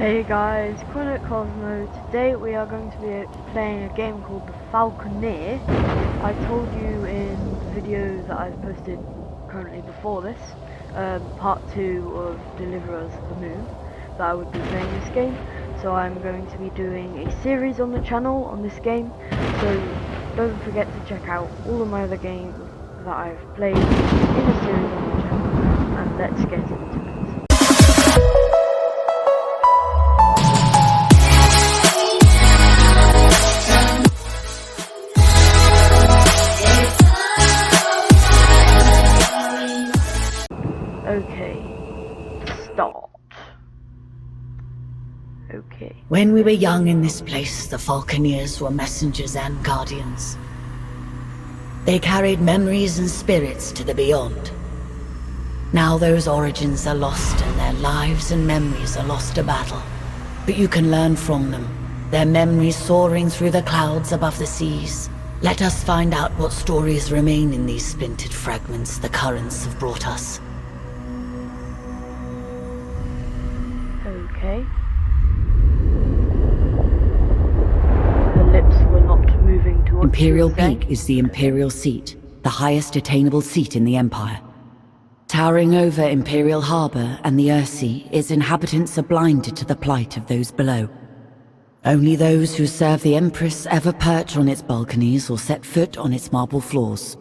Hey guys, Quinnet Cosmo. Today we are going to be playing a game called The Falconeer. I told you in the video that I've posted currently before this, part 2 of Deliver Us the Moon, that I would be playing this game. So I'm going to be doing a series on the channel on this game, so don't forget to check out all of my other games that I've played in a series on the channel, and let's get into it. Okay, start. Okay. When we were young in this place, the Falconeers were messengers and guardians. They carried memories and spirits to the beyond. Now those origins are lost and their lives and memories are lost to battle. But you can learn from them, their memories soaring through the clouds above the seas. Let us find out what stories remain in these splintered fragments the currents have brought us. Okay. Her lips were not moving to what Imperial she was saying. Peak is the Imperial Seat, the highest attainable seat in the Empire. Towering over Imperial Harbor and the Earthsea, its inhabitants are blinded to the plight of those below. Only those who serve the Empress ever perch on its balconies or set foot on its marble floors.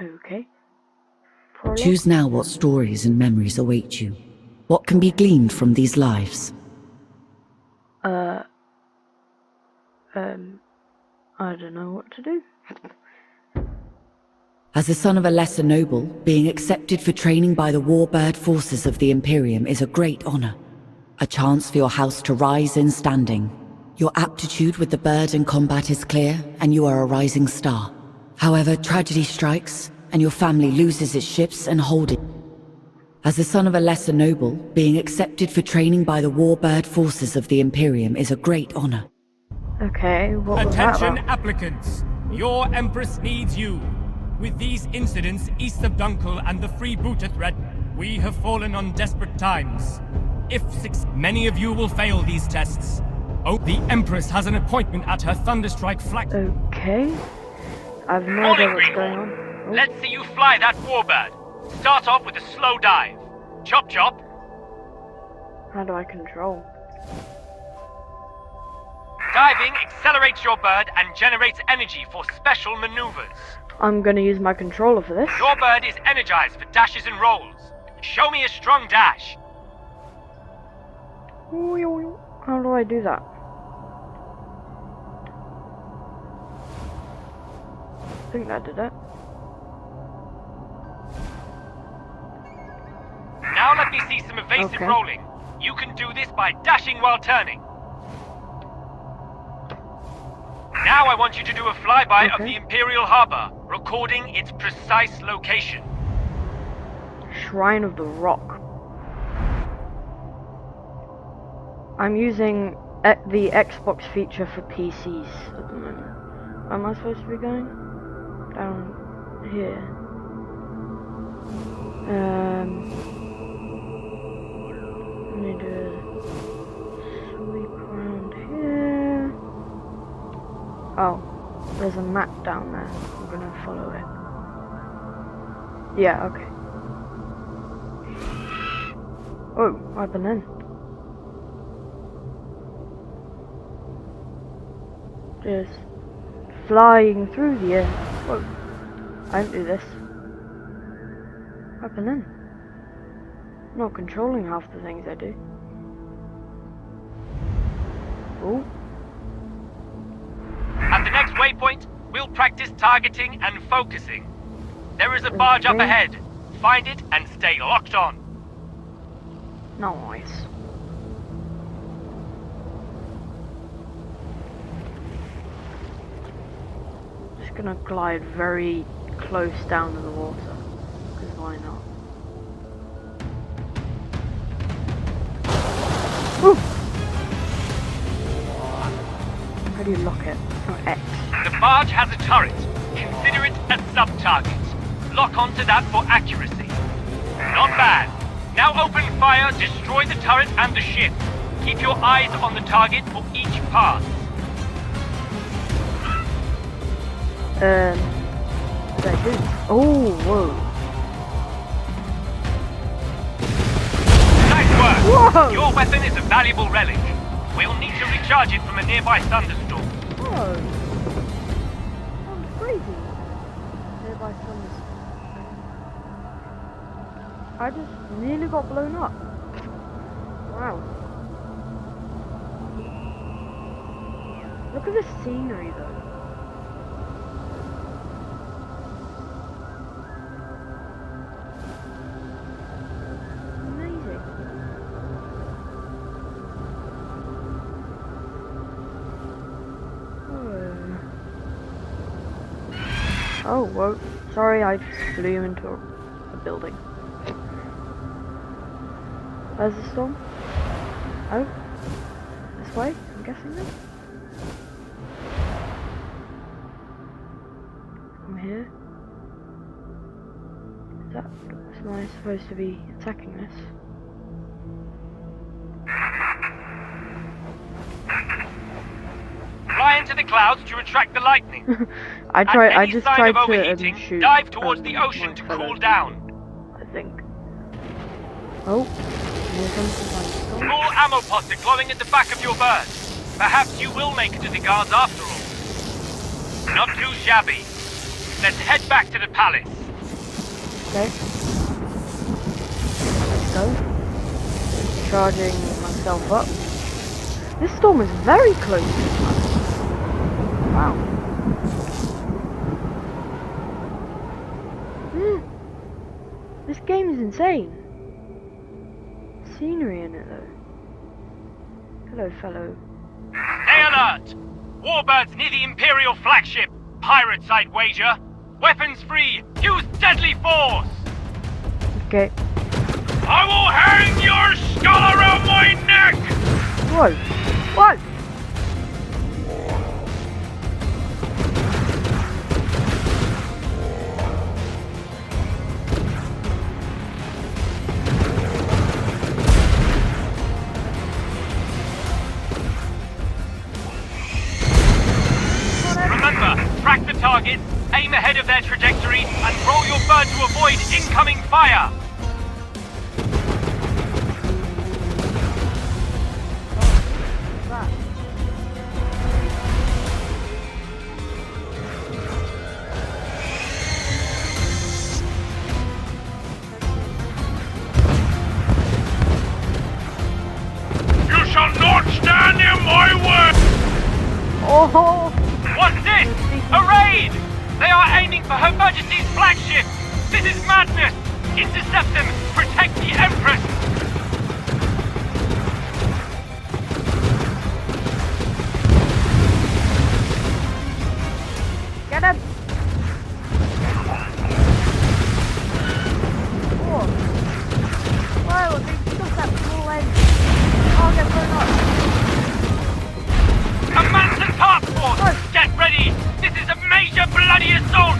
Okay. Choose now what stories and memories await you. What can be gleaned from these lives? I don't know what to do. As the son of a lesser noble, being accepted for training by the warbird forces of the Imperium is a great honor. A chance for your house to rise in standing. Your aptitude with the bird in combat is clear, and you are a rising star. However, tragedy strikes, and your family loses its ships and holding. As the son of a lesser noble, being accepted for training by the warbird forces of the Imperium is a great honor. Okay, what was that Attention about? applicants! Your Empress needs you. With these incidents east of Dunkel and the freebooter threat, we have fallen on desperate times. Many of you will fail these tests. Oh, the Empress has an appointment at her Thunderstrike flag. Okay. I have no idea what's going on. Oh. Let's see you fly that warbird. Start off with a slow dive. Chop chop. How do I control? Diving accelerates your bird and generates energy for special maneuvers. I'm gonna use my controller for this. Your bird is energized for dashes and rolls. Show me a strong dash. How do I do that? I think that did it. Now let me see some evasive Okay. rolling. You can do this by dashing while turning. Now I want you to do a flyby of Okay. the Imperial Harbor, recording its precise location. Shrine of the Rock. I'm using the Xbox feature for PCs at the moment. Am I supposed to be going? Down here. Let me do a sweep around here. Oh, there's a map down there. I'm gonna follow it. Yeah, okay. Oh, what happened then? Just flying through the air. Whoa. I don't do this. What happened then? I'm not controlling half the things I do. Oh. At the next waypoint, we'll practice targeting and focusing. There is a barge up Okay. ahead. Find it and stay locked on. Nice. Just gonna glide very close down to the water. Because why not? Woo! How do you lock it? Oh, X. The barge has a turret. Consider it a sub-target. Lock onto that for accuracy. Not bad. Now open fire, destroy the turret and the ship. Keep your eyes on the target for each pass. What did I do? Oh, whoa. Nice work! Whoa! Your weapon is a valuable relic. We'll need to recharge it from a nearby thunderstorm. Whoa. That was crazy. Nearby thunderstorm. I just nearly got blown up. Wow. Look at this scenery though. Amazing. Oh, whoa. Sorry, I just flew into a building. Where's the storm? Oh, this way, I'm guessing then? From here? Am I supposed to be attacking this? Fly into the clouds to retract the lightning. I just tried of to overheating, shoot. dive towards the my ocean to fellow cool down. I think. Oh, here comes the thunderstorm. Small ammo pods are glowing at the back of your bird. Perhaps you will make it to the guards after all. Not too shabby. Let's head back to the palace. Okay. Let's go. Charging myself up. This storm is very close to the palace. Wow. This game is insane. Scenery in it though. Hello, fellow. Stay alert! Warbirds near the Imperial flagship. Pirate side wager. Weapons free. Use deadly force. Okay. I will hang your skull around my neck! Whoa. What? Remember, track the targets, aim ahead of their trajectory, and roll your bird to avoid incoming fire! You shall not stand in my way! Oh! What's this? A raid! They are aiming for Her Majesty's flagship! This is madness! Intercept them! Protect the Empress! Get him! Oh! Whoa, they took that small end. Oh, get blown up. Command the task force! Get ready! This is a major bloody assault!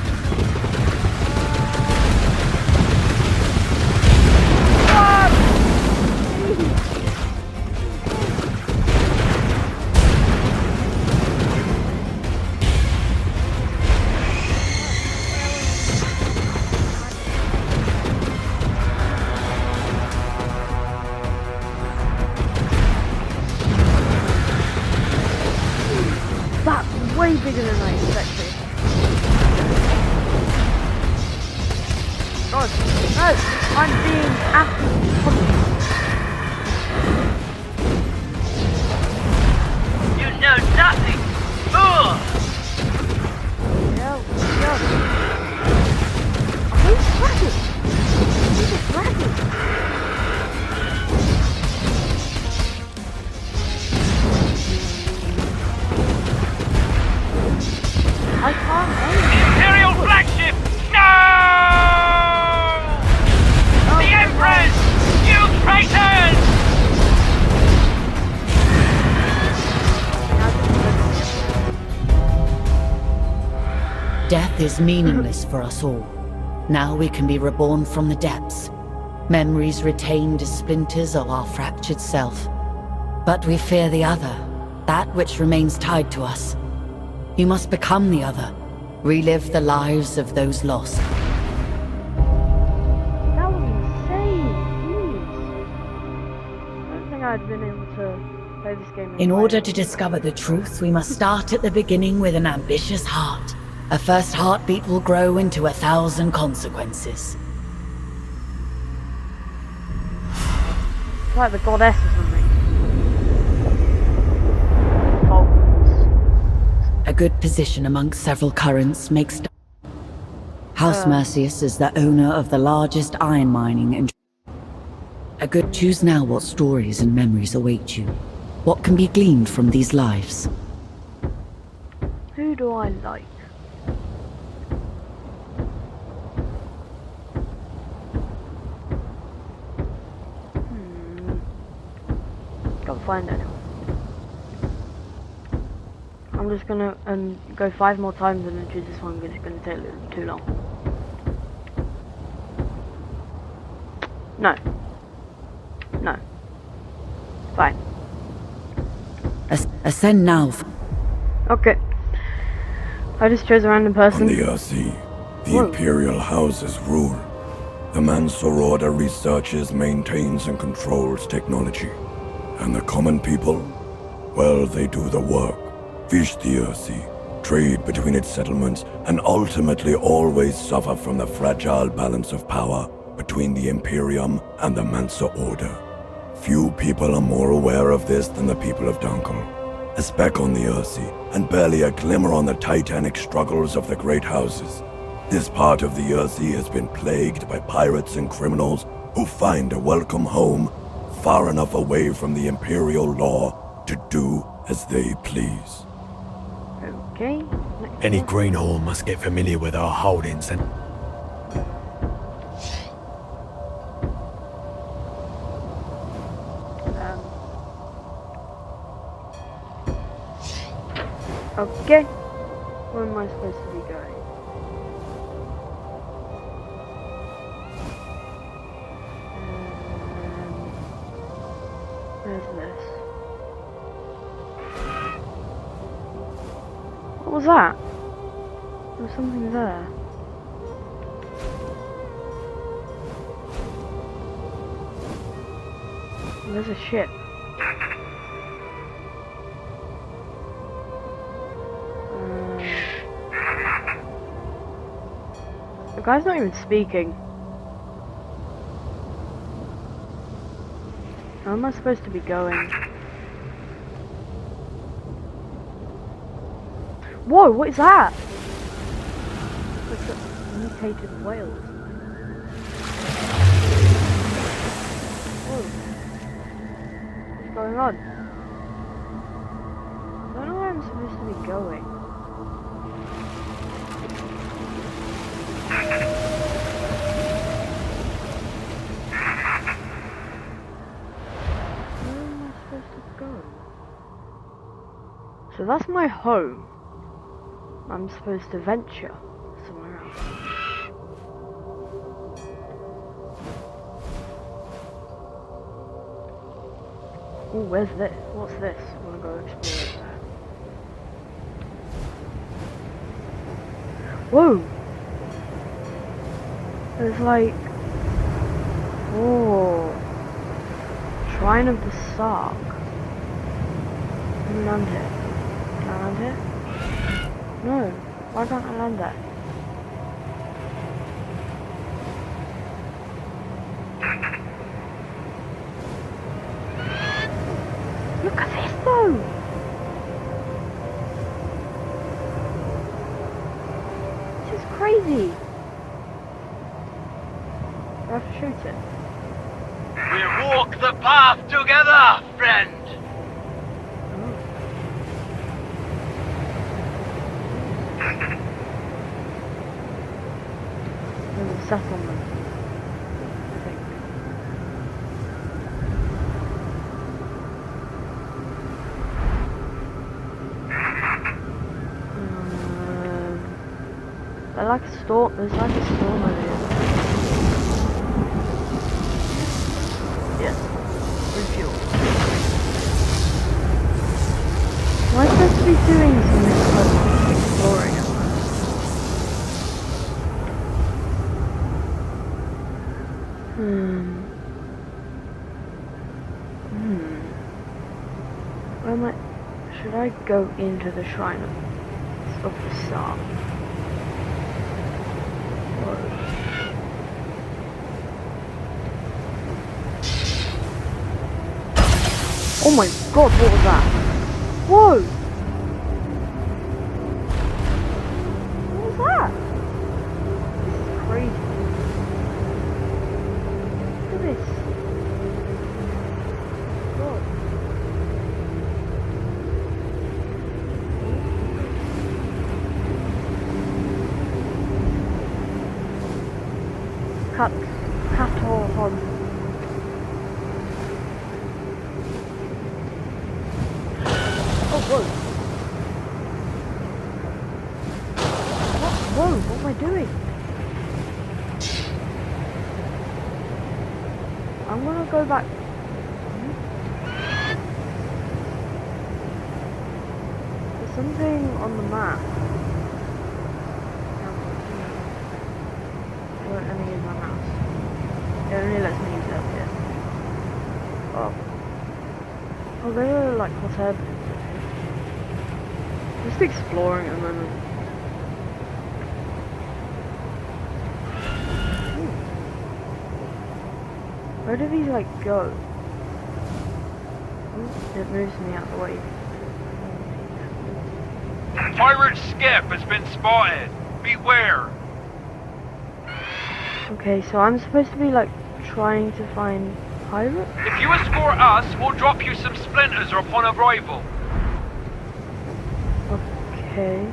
That's way bigger than I expected. God, no! I'm being absolutely punished. You know nothing! Fool! No, no. Who's dragon? Who's a dragon? I can't aim. Imperial flagship! No! Oh, The Empress! You traitors! Death is meaningless for us all. Now we can be reborn from the depths. Memories retained as splinters of our fractured self. But we fear the other, that which remains tied to us. You must become the other, relive the lives of those lost. That was insane! Jeez. I don't think I'd been able to play this game In order entirely. to discover the truth, we must start at the beginning with an ambitious heart. A first heartbeat will grow into 1,000 consequences. It's like the goddess or something. Falcons. A good position amongst several currents makes House Mercius is the owner of the largest iron mining and choose now what stories and memories await you. What can be gleaned from these lives? Who do I like? Can't find anyone. I'm just gonna go 5 more times and then choose this one because it's gonna take a little too long. No. No. Fine. Ascend now. Okay. I just chose a random person. On the Earthsea, the Whoa. Imperial houses rule. The Mancer Order researches, maintains, and controls technology. And the common people? Well, they do the work. Fish the Earthsea, trade between its settlements, and ultimately always suffer from the fragile balance of power between the Imperium and the Mancer Order. Few people are more aware of this than the people of Dunkel. A speck on the Earthsea, and barely a glimmer on the titanic struggles of the great houses. This part of the Earthsea has been plagued by pirates and criminals who find a welcome home far enough away from the Imperial law to do as they please. Okay. Next Any one. greenhorn must get familiar with our holdings and Okay. Where am I supposed to be going? Where's this? What was that? There was something there. There's a ship. The guy's not even speaking. How am I supposed to be going? Whoa, what is that? It's a mutated whale. Whoa. What's going on? I don't know where I'm supposed to be going. Where am I supposed to go? So that's my home. I'm supposed to venture somewhere else. Oh, where's this? What's this? I wanna go explore it there. Whoa! There's like... Oh... Shrine of the Sark. Can I land here? Can I land here? No. Why can't I land there? Look at this though! This is crazy! Do I have to shoot it? We'll walk the path together, friend! There's a settlement. I think. There's like a storm over here. to be doing some exploring at first. Where am I? Should I go into the shrine of the star? Oh my god, what was that? Whoa! What was that? This is crazy. Look at this. God. Katorholm. Oh, whoa. Whoa, what am I doing? I'm gonna go back. There's something on the map. It won't let me use my mouse. It only lets me use it up here. Oh. Oh, there are like hot air balloons. Just exploring at the moment. Where do these like go? Ooh, it moves me out the way. Pirate skiff has been spotted. Beware. Okay, so I'm supposed to be like trying to find pirates? If you escort us, we'll drop you some splinters upon arrival. Okay.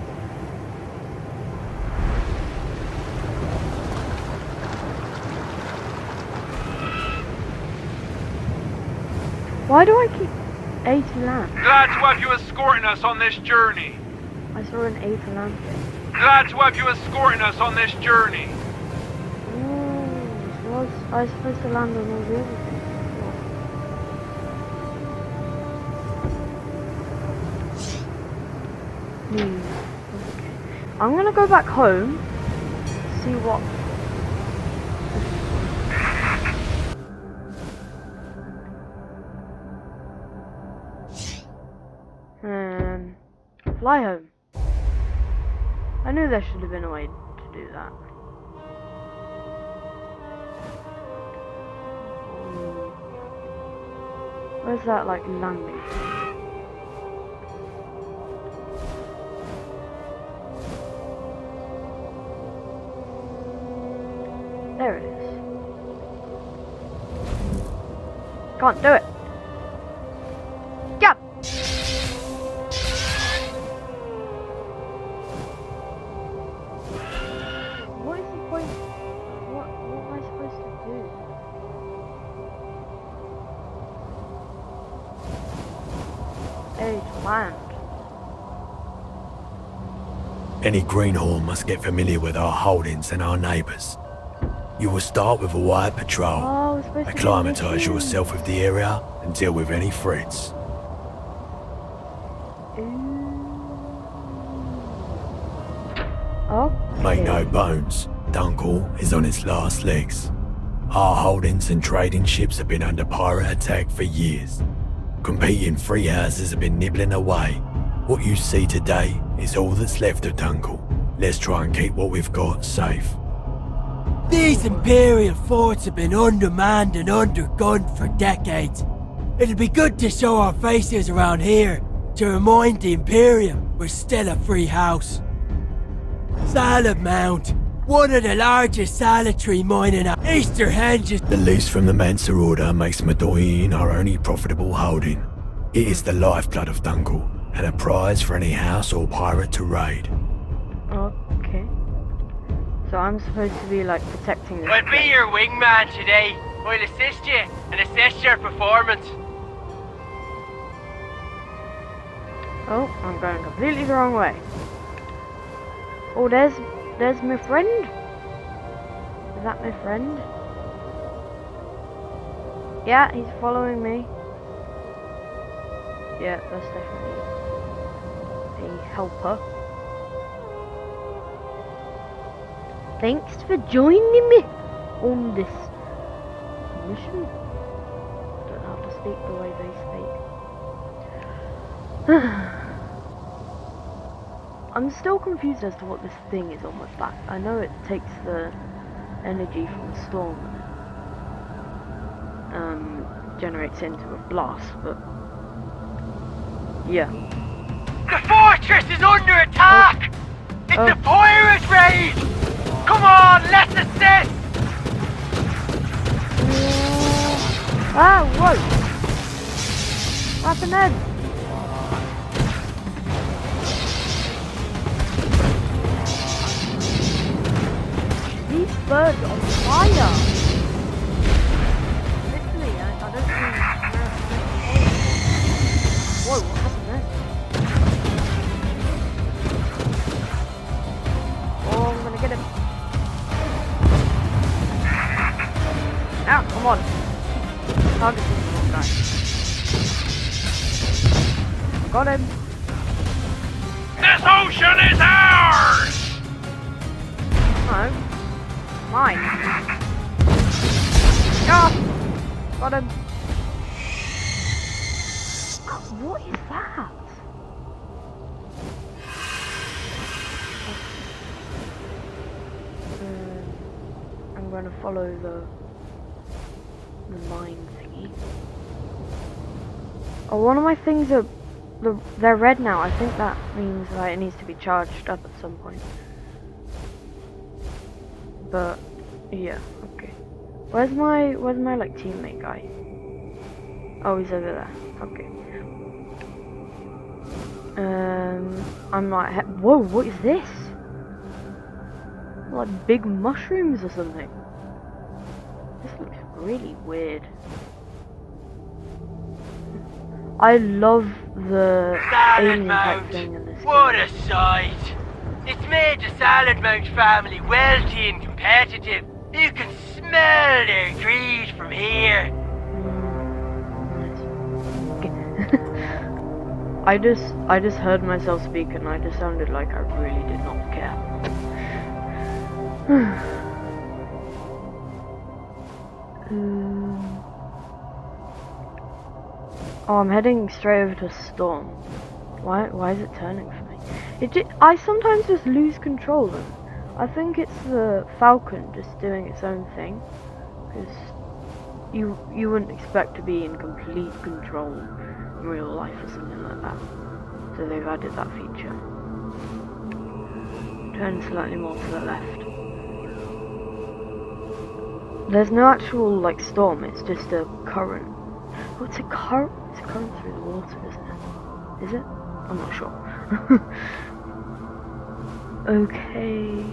Why do I keep 80 lamps? Glad to have you escorting us on this journey. I saw an 80 lamp there. Glad to have you escorting us on this journey. Oh, so I was supposed to land on all the other things. Okay. I'm gonna go back home, see what. Fly home. I knew there should have been a way to do that. Where's that like landing? There it is. Can't do it. Jump! What is the point? What am I supposed to do? Age land. Any greenhorn must get familiar with our holdings and our neighbours. You will start with a wide patrol, Oh, we're supposed to be acclimatise mission. yourself with the area and deal with any threats. Oh. Make no bones, Dunkel is on its last legs. Our holdings and trading ships have been under pirate attack for years. Competing free houses have been nibbling away. What you see today is all that's left of Dunkel. Let's try and keep what we've got safe. These Imperial forts have been undermanned and undergunned for decades. It'll be good to show our faces around here to remind the Imperium we're still a free house. Salad Mount, one of the largest salutary mining at Easterhenge is The lease from the Mansa Order makes Medoin our only profitable holding. It is the lifeblood of Dunkel and a prize for any house or pirate to raid. Okay. So I'm supposed to be like protecting this. I'll be your wingman today. I'll assist you and assess your performance. Oh, I'm going completely the wrong way. Oh, there's my friend. Is that my friend? Yeah, he's following me. Yeah, that's definitely. a helper. Thanks for joining me on this mission. I don't know how to speak the way they speak. I'm still confused as to what this thing is on my back. I know it takes the energy from the storm and generates into a blast, but yeah. The fortress is under attack! It's a pirate raid! Come on, let's assist! Ah, whoa! What happened then? These birds are on fire! Literally, I don't see... Whoa, what happened there? Oh, I'm gonna get him. Ah, come on. Target the wrong guy. Got him. This ocean is ours! No. Mine. Ah! Got him. What is that? I'm gonna follow the mine thingy. Oh, one of my things are they're red now. I think that means that it needs to be charged up at some point. But yeah, okay. Where's my like teammate guy? Oh, he's over there. Okay. I'm like, whoa, what is this? Like big mushrooms or something. This looks really weird. I love the Salad alien type Mount! thing in this What game. a sight! It's made the Salad Mount family wealthy and competitive. You can smell their greed from here. I just heard myself speak and I just sounded like I really did not care. Oh, I'm heading straight over to a storm. Why is it turning for me? I sometimes just lose control, and I think it's the Falcon just doing its own thing. Because you wouldn't expect to be in complete control in real life or something like that. So they've added that feature. Turn slightly more to the left. There's no actual like storm, it's just a current. Oh, it's a current through the water, isn't it? Is it? I'm not sure. Okay.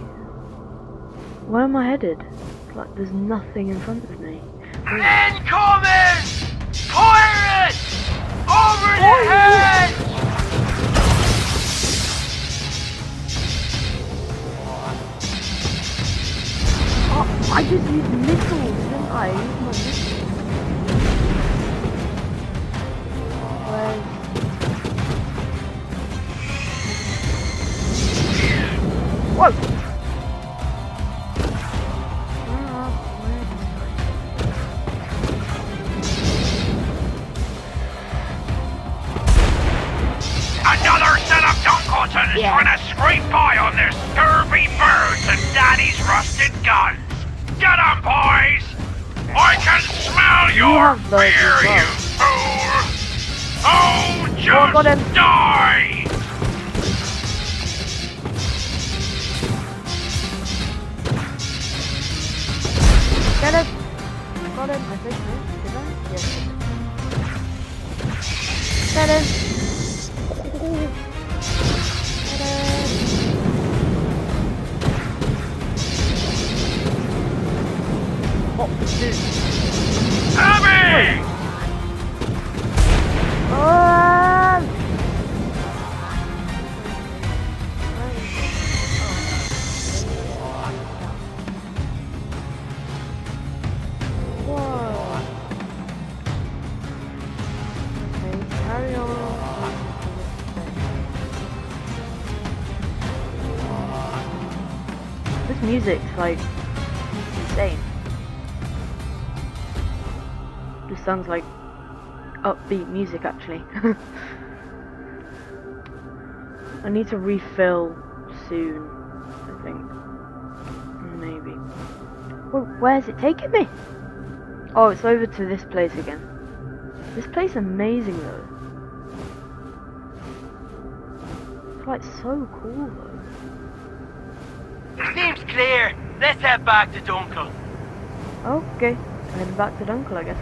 Where am I headed? Like there's nothing in front of me. Incoming! Pirates! Over the head! Oh, I just used missiles, didn't I? I used my missiles. Whoa! Another set of Dunkeltons trying to scrape by on their scurvy birds and Daddy's rusted guns. Get 'em, boys! I can smell your have those fear, as well. you fool! Oh, I got him. just die! Get him! Got him, I think. Did I? Yes. Get him! Get him! Oh, dude. Abby! Whoa. Okay, carry on. music's like insane. This sounds like upbeat music actually. I need to refill soon, I think. Maybe. Well, where's it taking me? Oh, it's over to this place again. This place is amazing though. It's like so cool though. Seems clear. Let's head back to Dunkel. Okay, heading back to Dunkel, I guess.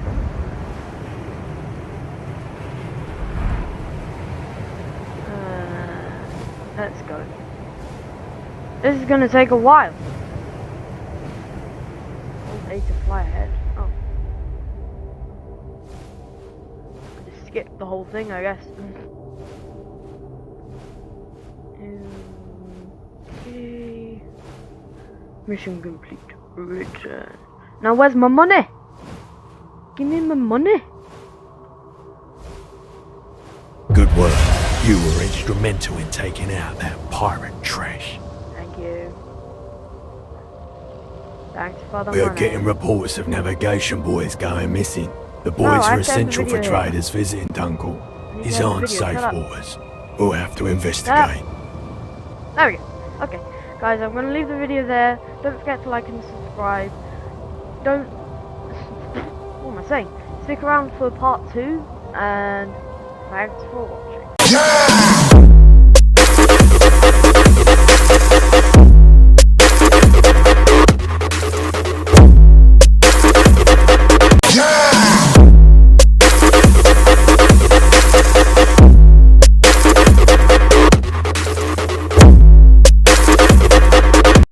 Let's go. This is gonna take a while. A to fly ahead. Oh. I just skipped the whole thing, I guess. Okay. Mission complete. Return. Now where's my money? Give me my money. Good work. You were instrumental in taking out that pirate trash. Thank you. Thanks for the We are money. getting reports of navigation boys going missing. The boys I are saved the essential for video here. traders visiting Dunkel. You These saved the aren't video, safe shut up. waters. We'll have to investigate. There we go. Okay, guys, I'm gonna leave the video there. Don't forget to like and subscribe. Don't. What am I saying? Stick around for part 2, and thanks for watching.